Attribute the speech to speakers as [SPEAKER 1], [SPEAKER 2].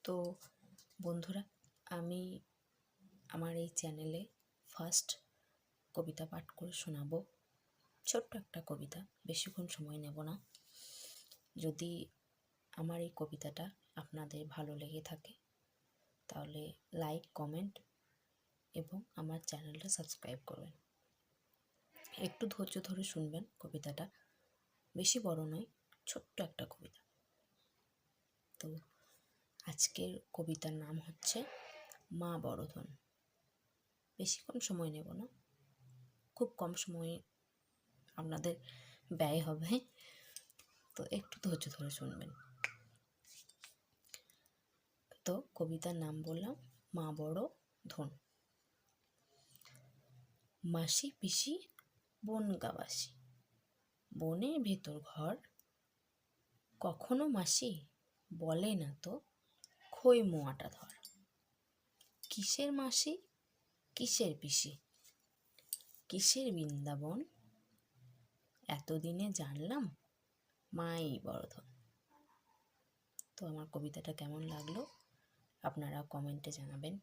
[SPEAKER 1] তো বন্ধুরা, আমি আমার এই চ্যানেলে ফার্স্ট কবিতা পাঠ করে শোনাবো। ছোট্ট একটা কবিতা, বেশিক্ষণ সময় নেব না। যদি আমার এই কবিতাটা আপনাদের ভালো লেগে থাকে তাহলে লাইক, কমেন্ট এবং আমার চ্যানেলটা সাবস্ক্রাইব করবেন। একটু ধৈর্য ধরে শুনবেন কবিতাটা, বেশি বড় নয়, ছোট্ট একটা কবিতা। তো আজকের কবিতার নাম হচ্ছে মা বড় ধন। বেশিক্ষণ সময় নেব না, খুব কম সময়ে আপনাদের ব্যয় হবে, তো একটু ধৈর্য ধরে শুনবেন। তো কবিতার নাম বললাম মা বড় ধন। মাসি পিসি বনগাবাসী, বনের ভেতর ঘর, কখনো মাসি বলে না তো খই মোয়াটা ধর। কিসের মাসি কিসের পিসি, কিসের বৃন্দাবন, এতদিনে জানলাম মাই বড় ধন। তো আমার কবিতাটা কেমন লাগলো আপনারা কমেন্টে জানাবেন।